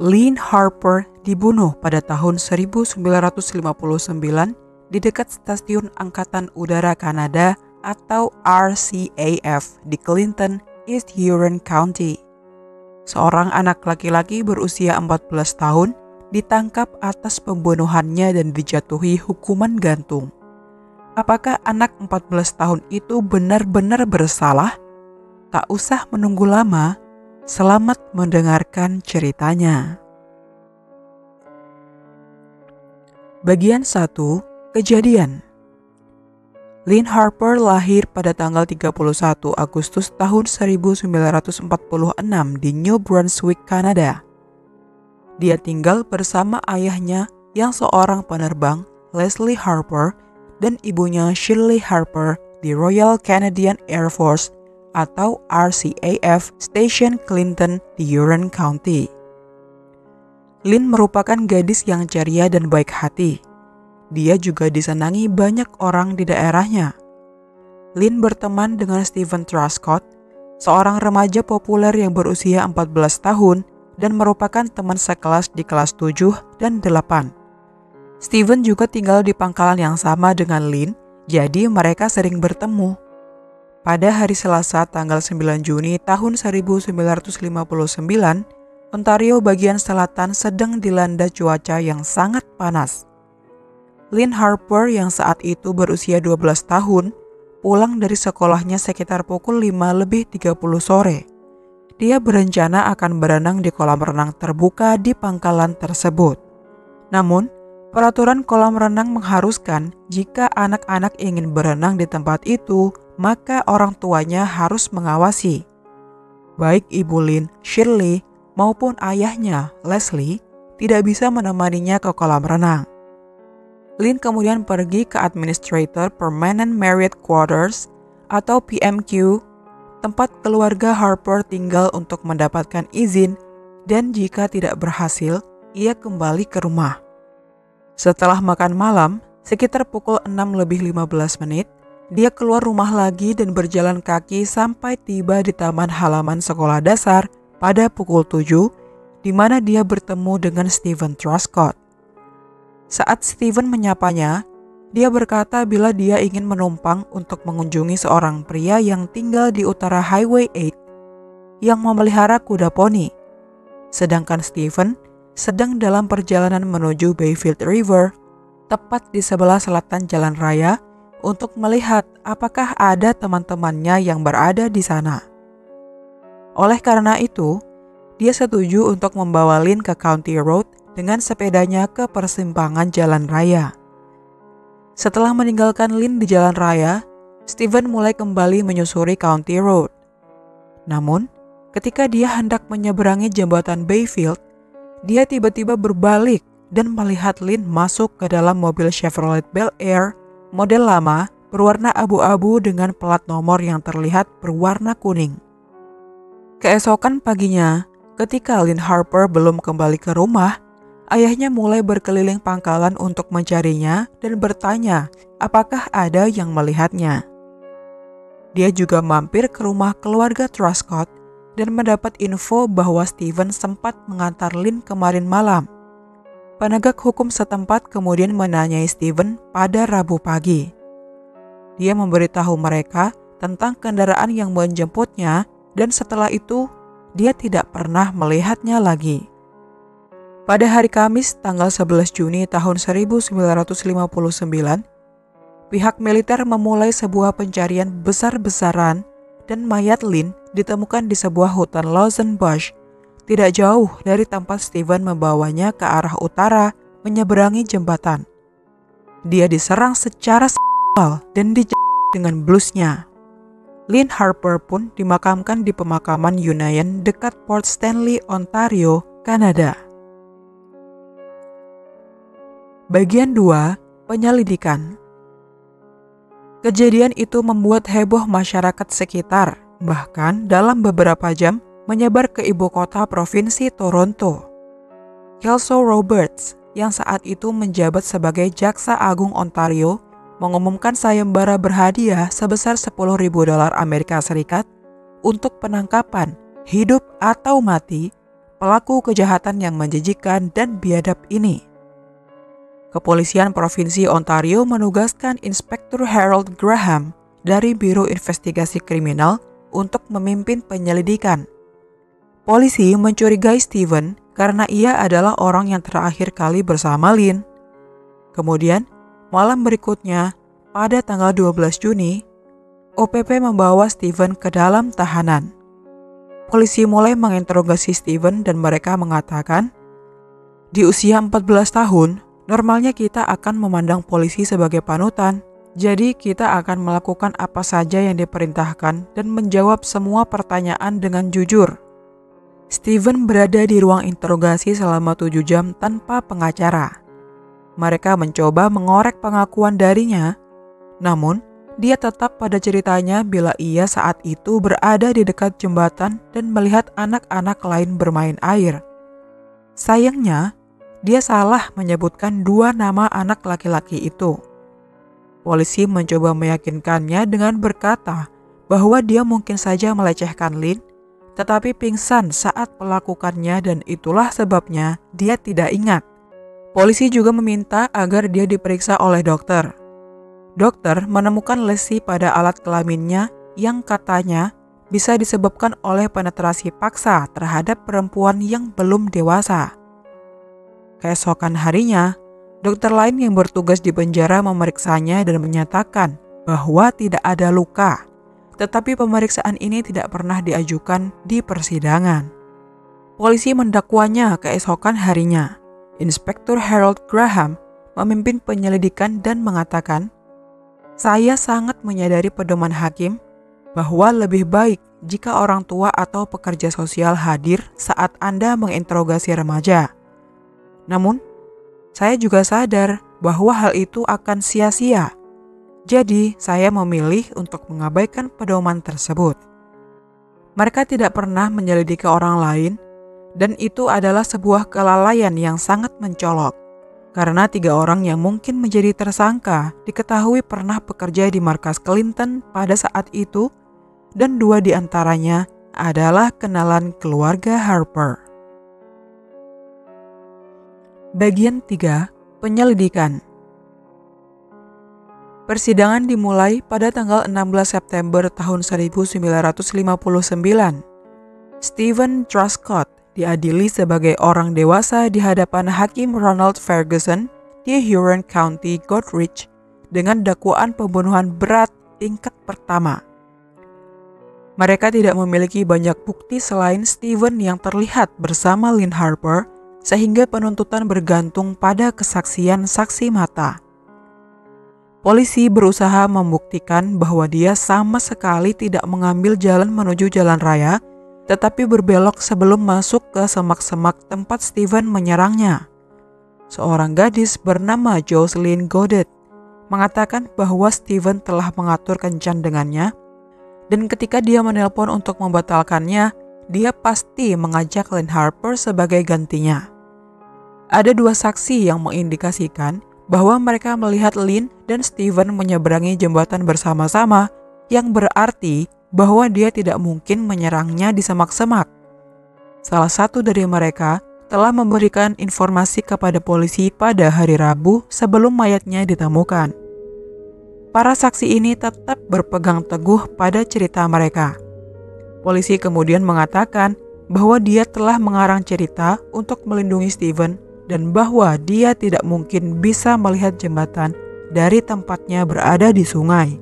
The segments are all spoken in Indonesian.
Lynn Harper dibunuh pada tahun 1959 di dekat Stasiun Angkatan Udara Kanada atau RCAF di Clinton, East Huron County. Seorang anak laki-laki berusia 14 tahun ditangkap atas pembunuhannya dan dijatuhi hukuman gantung. Apakah anak 14 tahun itu benar-benar bersalah? Tak usah menunggu lama, selamat mendengarkan ceritanya. Bagian 1, Kejadian. Lynn Harper lahir pada tanggal 31 Agustus tahun 1946 di New Brunswick, Kanada. Dia tinggal bersama ayahnya yang seorang penerbang, Leslie Harper, dan ibunya Shirley Harper di Royal Canadian Air Force atau RCAF Station Clinton di Huron County. Lynn merupakan gadis yang ceria dan baik hati. Dia juga disenangi banyak orang di daerahnya. Lynn berteman dengan Stephen Truscott, seorang remaja populer yang berusia 14 tahun dan merupakan teman sekelas di kelas 7 dan 8. Stephen juga tinggal di pangkalan yang sama dengan Lynn, jadi mereka sering bertemu. Pada hari Selasa tanggal 9 Juni tahun 1959, Ontario bagian selatan sedang dilanda cuaca yang sangat panas. Lynn Harper yang saat itu berusia 12 tahun, pulang dari sekolahnya sekitar pukul 5:30 sore. Dia berencana akan berenang di kolam renang terbuka di pangkalan tersebut. Namun, peraturan kolam renang mengharuskan jika anak-anak ingin berenang di tempat itu, maka orang tuanya harus mengawasi. Baik Ibu Lynn, Shirley, maupun ayahnya, Leslie, tidak bisa menemaninya ke kolam renang. Lynn kemudian pergi ke Administrator Permanent Married Quarters atau PMQ, tempat keluarga Harper tinggal untuk mendapatkan izin, dan jika tidak berhasil, ia kembali ke rumah. Setelah makan malam, sekitar pukul 6:15, dia keluar rumah lagi dan berjalan kaki sampai tiba di taman halaman sekolah dasar pada pukul 7, di mana dia bertemu dengan Stephen Truscott. Saat Stephen menyapanya, dia berkata bila dia ingin menumpang untuk mengunjungi seorang pria yang tinggal di utara Highway 8 yang memelihara kuda poni. Sedangkan Stephen sedang dalam perjalanan menuju Bayfield River, tepat di sebelah selatan jalan raya, untuk melihat apakah ada teman-temannya yang berada di sana. Oleh karena itu, dia setuju untuk membawa Lynn ke County Road dengan sepedanya ke persimpangan jalan raya. Setelah meninggalkan Lynn di jalan raya, Stephen mulai kembali menyusuri County Road. Namun, ketika dia hendak menyeberangi jembatan Bayfield, dia tiba-tiba berbalik dan melihat Lynn masuk ke dalam mobil Chevrolet Bel Air model lama berwarna abu-abu dengan plat nomor yang terlihat berwarna kuning. Keesokan paginya, ketika Lynn Harper belum kembali ke rumah, ayahnya mulai berkeliling pangkalan untuk mencarinya dan bertanya apakah ada yang melihatnya. Dia juga mampir ke rumah keluarga Truscott dan mendapat info bahwa Stephen sempat mengantar Lynn kemarin malam. Penegak hukum setempat kemudian menanyai Stephen pada Rabu pagi. Dia memberitahu mereka tentang kendaraan yang menjemputnya dan setelah itu dia tidak pernah melihatnya lagi. Pada hari Kamis tanggal 11 Juni tahun 1959, pihak militer memulai sebuah pencarian besar-besaran dan mayat Lynn ditemukan di sebuah hutan Lawson Bush, tidak jauh dari tempat Stephen membawanya ke arah utara menyeberangi jembatan. Dia diserang secara seksual dan dijebak dengan blusnya. Lynn Harper pun dimakamkan di pemakaman Union dekat Port Stanley, Ontario, Kanada. Bagian 2, Penyelidikan. Kejadian itu membuat heboh masyarakat sekitar, bahkan dalam beberapa jam menyebar ke ibu kota provinsi Toronto. Kelso Roberts, yang saat itu menjabat sebagai Jaksa Agung Ontario, mengumumkan sayembara berhadiah sebesar $10.000 Amerika Serikat untuk penangkapan, hidup atau mati, pelaku kejahatan yang menjijikan dan biadab ini. Kepolisian Provinsi Ontario menugaskan Inspektur Harold Graham dari Biro Investigasi Kriminal untuk memimpin penyelidikan. Polisi mencurigai Steven karena ia adalah orang yang terakhir kali bersama Lynn. Kemudian, malam berikutnya, pada tanggal 12 Juni, OPP membawa Steven ke dalam tahanan. Polisi mulai menginterogasi Steven dan mereka mengatakan, "Di usia 14 tahun, normalnya kita akan memandang polisi sebagai panutan. Jadi kita akan melakukan apa saja yang diperintahkan dan menjawab semua pertanyaan dengan jujur." Steven berada di ruang interogasi selama 7 jam tanpa pengacara. Mereka mencoba mengorek pengakuan darinya, namun dia tetap pada ceritanya bila ia saat itu berada di dekat jembatan dan melihat anak-anak lain bermain air. Sayangnya, dia salah menyebutkan 2 nama anak laki-laki itu. Polisi mencoba meyakinkannya dengan berkata bahwa dia mungkin saja melecehkan Lynn, tetapi pingsan saat melakukannya dan itulah sebabnya dia tidak ingat. Polisi juga meminta agar dia diperiksa oleh dokter. Dokter menemukan lesi pada alat kelaminnya yang katanya bisa disebabkan oleh penetrasi paksa terhadap perempuan yang belum dewasa. Keesokan harinya, dokter lain yang bertugas di penjara memeriksanya dan menyatakan bahwa tidak ada luka, tetapi pemeriksaan ini tidak pernah diajukan di persidangan. Polisi mendakwanya keesokan harinya. Inspektur Harold Graham memimpin penyelidikan dan mengatakan, "Saya sangat menyadari pedoman hakim bahwa lebih baik jika orang tua atau pekerja sosial hadir saat Anda menginterogasi remaja. Namun, saya juga sadar bahwa hal itu akan sia-sia. Jadi, saya memilih untuk mengabaikan pedoman tersebut." Mereka tidak pernah menyelidiki orang lain, dan itu adalah sebuah kelalaian yang sangat mencolok. Karena 3 orang yang mungkin menjadi tersangka diketahui pernah bekerja di markas Clinton pada saat itu, dan 2 di antaranya adalah kenalan keluarga Harper. Bagian 3, penyelidikan. Persidangan dimulai pada tanggal 16 September tahun 1959. Steven Truscott diadili sebagai orang dewasa di hadapan Hakim Ronald Ferguson di Huron County, Goderich dengan dakwaan pembunuhan berat tingkat pertama. Mereka tidak memiliki banyak bukti selain Steven yang terlihat bersama Lynn Harper, sehingga penuntutan bergantung pada kesaksian saksi mata. Polisi berusaha membuktikan bahwa dia sama sekali tidak mengambil jalan menuju jalan raya, tetapi berbelok sebelum masuk ke semak-semak tempat Steven menyerangnya. Seorang gadis bernama Jocelyn Godet mengatakan bahwa Steven telah mengatur kencan dengannya, dan ketika dia menelpon untuk membatalkannya, dia pasti mengajak Lynn Harper sebagai gantinya. Ada 2 saksi yang mengindikasikan bahwa mereka melihat Lynn dan Steven menyeberangi jembatan bersama-sama, yang berarti bahwa dia tidak mungkin menyerangnya di semak-semak. Salah satu dari mereka telah memberikan informasi kepada polisi pada hari Rabu sebelum mayatnya ditemukan. Para saksi ini tetap berpegang teguh pada cerita mereka. Polisi kemudian mengatakan bahwa dia telah mengarang cerita untuk melindungi Steven dan bahwa dia tidak mungkin bisa melihat jembatan dari tempatnya berada di sungai.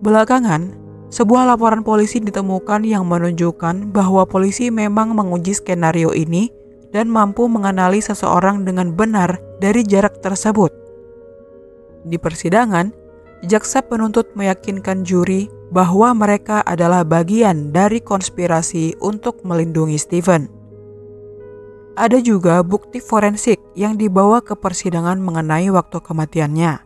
Belakangan, sebuah laporan polisi ditemukan yang menunjukkan bahwa polisi memang menguji skenario ini dan mampu mengenali seseorang dengan benar dari jarak tersebut. Di persidangan, jaksa penuntut meyakinkan juri bahwa mereka adalah bagian dari konspirasi untuk melindungi Steven. Ada juga bukti forensik yang dibawa ke persidangan mengenai waktu kematiannya.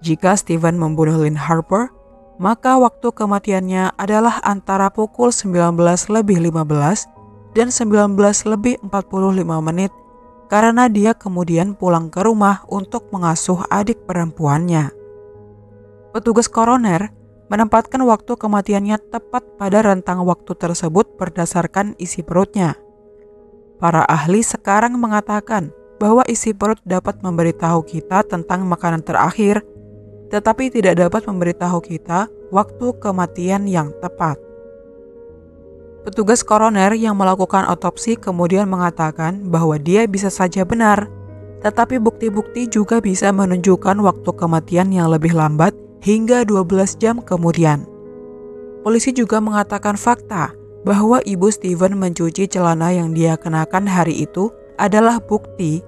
Jika Steven membunuh Lynn Harper, maka waktu kematiannya adalah antara pukul 19:15 dan 19:45 karena dia kemudian pulang ke rumah untuk mengasuh adik perempuannya. Petugas koroner menempatkan waktu kematiannya tepat pada rentang waktu tersebut berdasarkan isi perutnya. Para ahli sekarang mengatakan bahwa isi perut dapat memberitahu kita tentang makanan terakhir, tetapi tidak dapat memberitahu kita waktu kematian yang tepat. Petugas koroner yang melakukan otopsi kemudian mengatakan bahwa dia bisa saja benar, tetapi bukti-bukti juga bisa menunjukkan waktu kematian yang lebih lambat hingga 12 jam kemudian. Polisi juga mengatakan fakta bahwa ibu Steven mencuci celana yang dia kenakan hari itu adalah bukti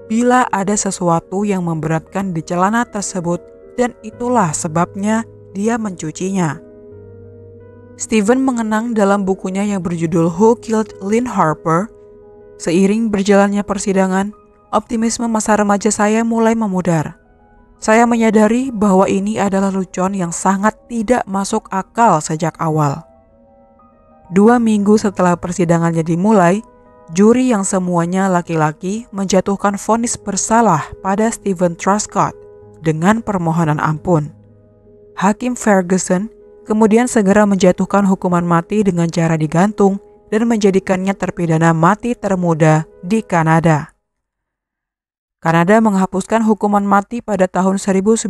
bila ada sesuatu yang memberatkan di celana tersebut, dan itulah sebabnya dia mencucinya. Steven mengenang dalam bukunya yang berjudul Who Killed Lynn Harper, seiring berjalannya persidangan, optimisme masa remaja saya mulai memudar. Saya menyadari bahwa ini adalah lelucon yang sangat tidak masuk akal sejak awal. 2 minggu setelah persidangannya dimulai, juri yang semuanya laki-laki menjatuhkan vonis bersalah pada Steven Truscott dengan permohonan ampun. Hakim Ferguson kemudian segera menjatuhkan hukuman mati dengan cara digantung dan menjadikannya terpidana mati termuda di Kanada. Kanada menghapuskan hukuman mati pada tahun 1976,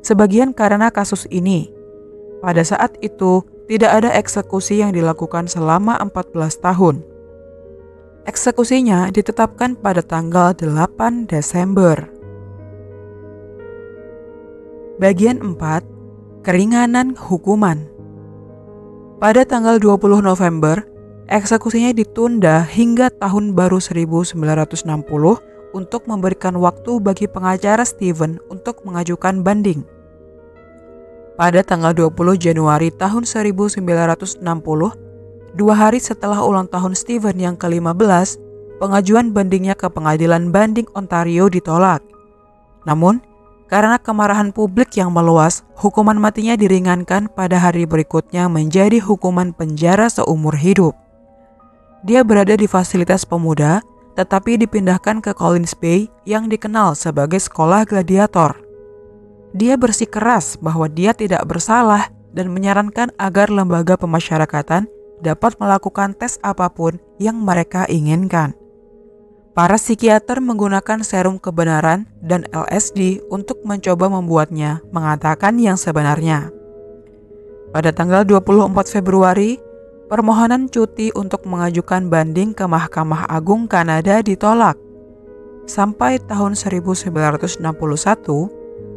sebagian karena kasus ini. Pada saat itu, tidak ada eksekusi yang dilakukan selama 14 tahun. Eksekusinya ditetapkan pada tanggal 8 Desember. Bagian 4. Keringanan hukuman. Pada tanggal 20 November, eksekusinya ditunda hingga tahun baru 1960 untuk memberikan waktu bagi pengacara Steven untuk mengajukan banding. Pada tanggal 20 Januari tahun 1960, 2 hari setelah ulang tahun Steven yang ke-15, pengajuan bandingnya ke Pengadilan Banding Ontario ditolak. Namun, karena kemarahan publik yang meluas, hukuman matinya diringankan pada hari berikutnya menjadi hukuman penjara seumur hidup. Dia berada di fasilitas pemuda, tetapi dipindahkan ke Collins Bay yang dikenal sebagai sekolah gladiator. Dia bersikeras bahwa dia tidak bersalah dan menyarankan agar lembaga pemasyarakatan dapat melakukan tes apapun yang mereka inginkan. Para psikiater menggunakan serum kebenaran dan LSD untuk mencoba membuatnya mengatakan yang sebenarnya. Pada tanggal 24 Februari, permohonan cuti untuk mengajukan banding ke Mahkamah Agung Kanada ditolak. Sampai tahun 1961,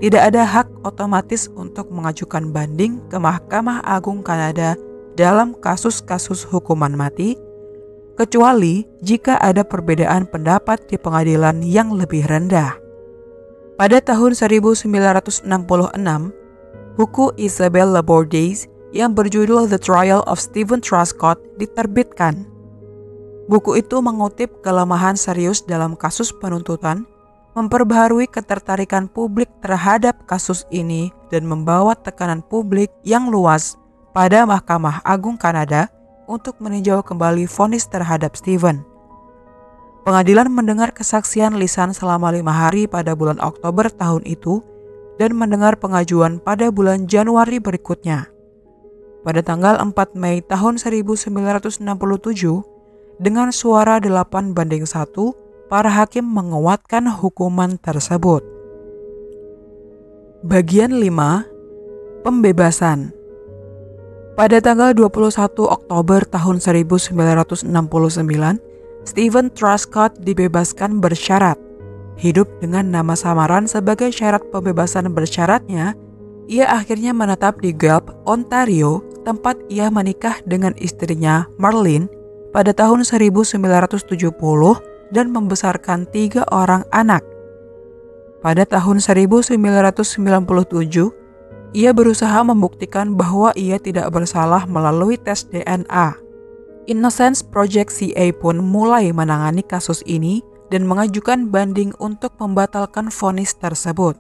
tidak ada hak otomatis untuk mengajukan banding ke Mahkamah Agung Kanada dalam kasus-kasus hukuman mati, kecuali jika ada perbedaan pendapat di pengadilan yang lebih rendah. Pada tahun 1966, buku Isabelle Labourde's yang berjudul The Trial of Steven Truscott diterbitkan. Buku itu mengutip kelemahan serius dalam kasus penuntutan, memperbaharui ketertarikan publik terhadap kasus ini, dan membawa tekanan publik yang luas pada Mahkamah Agung Kanada untuk meninjau kembali vonis terhadap Steven. Pengadilan mendengar kesaksian lisan selama 5 hari pada bulan Oktober tahun itu dan mendengar pengajuan pada bulan Januari berikutnya. Pada tanggal 4 Mei tahun 1967, dengan suara 8-1, para hakim menguatkan hukuman tersebut. Bagian 5. Pembebasan. Pada tanggal 21 Oktober tahun 1969, Steven Truscott dibebaskan bersyarat. Hidup dengan nama samaran sebagai syarat pembebasan bersyaratnya, ia akhirnya menetap di Guelph, Ontario, tempat ia menikah dengan istrinya Marlene pada tahun 1970 dan membesarkan 3 orang anak. Pada tahun 1997, ia berusaha membuktikan bahwa ia tidak bersalah melalui tes DNA. Innocence Project CA pun mulai menangani kasus ini dan mengajukan banding untuk membatalkan vonis tersebut.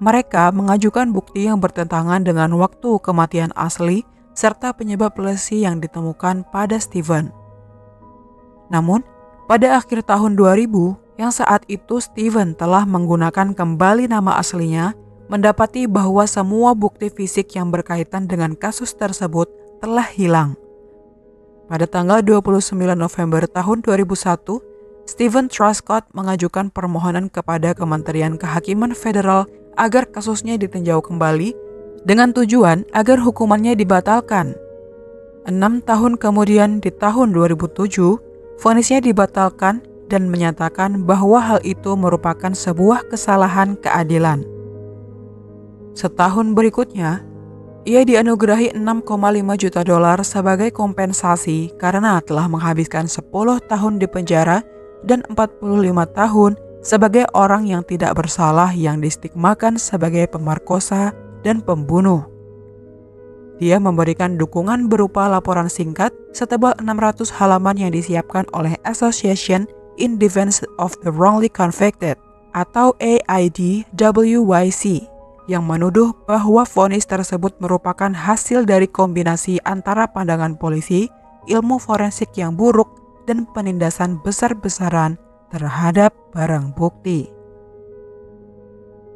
Mereka mengajukan bukti yang bertentangan dengan waktu kematian asli serta penyebab lesi yang ditemukan pada Steven. Namun, pada akhir tahun 2000, yang saat itu Steven telah menggunakan kembali nama aslinya, mendapati bahwa semua bukti fisik yang berkaitan dengan kasus tersebut telah hilang. Pada tanggal 29 November tahun 2001, Stephen Truscott mengajukan permohonan kepada Kementerian Kehakiman Federal agar kasusnya ditinjau kembali dengan tujuan agar hukumannya dibatalkan. 6 tahun kemudian di tahun 2007, vonisnya dibatalkan dan menyatakan bahwa hal itu merupakan sebuah kesalahan keadilan. Setahun berikutnya, ia dianugerahi $6,5 juta sebagai kompensasi karena telah menghabiskan 10 tahun di penjara dan 45 tahun sebagai orang yang tidak bersalah yang distigmakan sebagai pemerkosa dan pembunuh. Dia memberikan dukungan berupa laporan singkat setebal 600 halaman yang disiapkan oleh Association in Defense of the Wrongly Convicted atau AIDWYC yang menuduh bahwa vonis tersebut merupakan hasil dari kombinasi antara pandangan polisi, ilmu forensik yang buruk, dan penindasan besar-besaran terhadap barang bukti.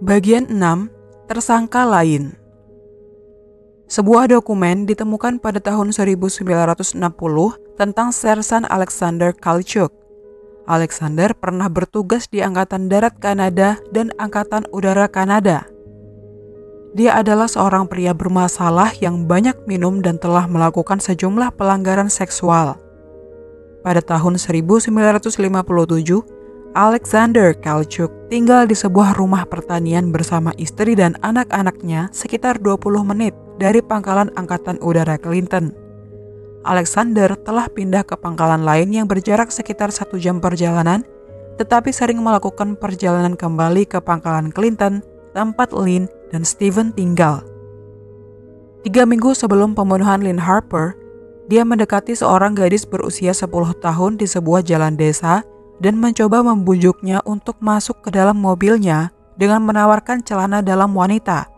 Bagian 6. Tersangka lain. Sebuah dokumen ditemukan pada tahun 1960 tentang Sersan Alexander Kalichuk. Alexander pernah bertugas di Angkatan Darat Kanada dan Angkatan Udara Kanada. Dia adalah seorang pria bermasalah yang banyak minum dan telah melakukan sejumlah pelanggaran seksual. Pada tahun 1957, Alexander Kalichuk tinggal di sebuah rumah pertanian bersama istri dan anak-anaknya sekitar 20 menit dari pangkalan Angkatan Udara Clinton. Alexander telah pindah ke pangkalan lain yang berjarak sekitar 1 jam perjalanan, tetapi sering melakukan perjalanan kembali ke pangkalan Clinton, tempat Lynn dan Stephen tinggal. 3 minggu sebelum pembunuhan Lynn Harper, dia mendekati seorang gadis berusia 10 tahun di sebuah jalan desa dan mencoba membujuknya untuk masuk ke dalam mobilnya dengan menawarkan celana dalam wanita.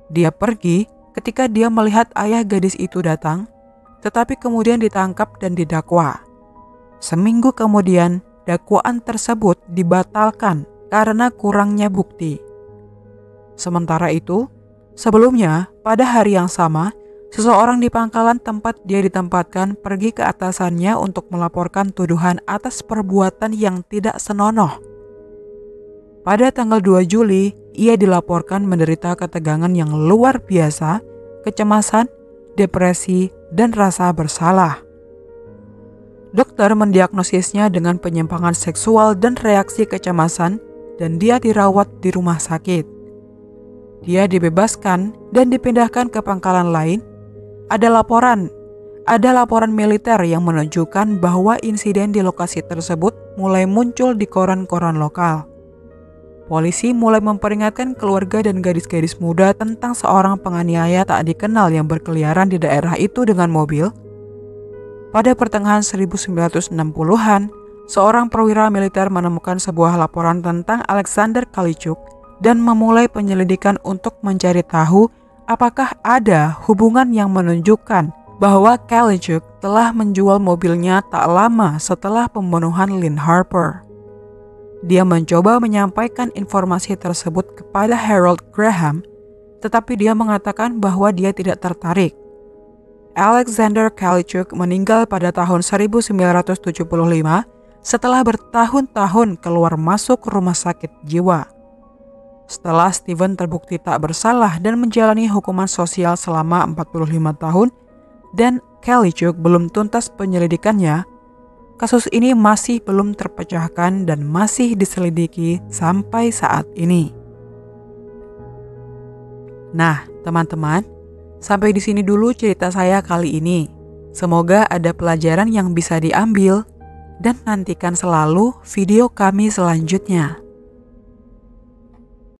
Dia pergi ketika dia melihat ayah gadis itu datang, tetapi kemudian ditangkap dan didakwa. Seminggu kemudian, dakwaan tersebut dibatalkan karena kurangnya bukti. Sementara itu, sebelumnya, pada hari yang sama, seseorang di pangkalan tempat dia ditempatkan pergi ke atasannya untuk melaporkan tuduhan atas perbuatan yang tidak senonoh. Pada tanggal 2 Juli, ia dilaporkan menderita ketegangan yang luar biasa, kecemasan, depresi, dan rasa bersalah. Dokter mendiagnosisnya dengan penyimpangan seksual dan reaksi kecemasan, dan dia dirawat di rumah sakit. Dia dibebaskan dan dipindahkan ke pangkalan lain. Ada laporan militer yang menunjukkan bahwa insiden di lokasi tersebut mulai muncul di koran-koran lokal. Polisi mulai memperingatkan keluarga dan gadis-gadis muda tentang seorang penganiaya tak dikenal yang berkeliaran di daerah itu dengan mobil. Pada pertengahan 1960-an, seorang perwira militer menemukan sebuah laporan tentang Alexander Kalichuk dan memulai penyelidikan untuk mencari tahu apakah ada hubungan yang menunjukkan bahwa Kalichuk telah menjual mobilnya tak lama setelah pembunuhan Lynn Harper. Dia mencoba menyampaikan informasi tersebut kepada Harold Graham, tetapi dia mengatakan bahwa dia tidak tertarik. Alexander Kalichuk meninggal pada tahun 1975 setelah bertahun-tahun keluar masuk rumah sakit jiwa. Setelah Stephen terbukti tak bersalah dan menjalani hukuman sosial selama 45 tahun dan Kalichuk belum tuntas penyelidikannya, kasus ini masih belum terpecahkan dan masih diselidiki sampai saat ini. Nah, teman-teman, sampai di sini dulu cerita saya kali ini. Semoga ada pelajaran yang bisa diambil dan nantikan selalu video kami selanjutnya.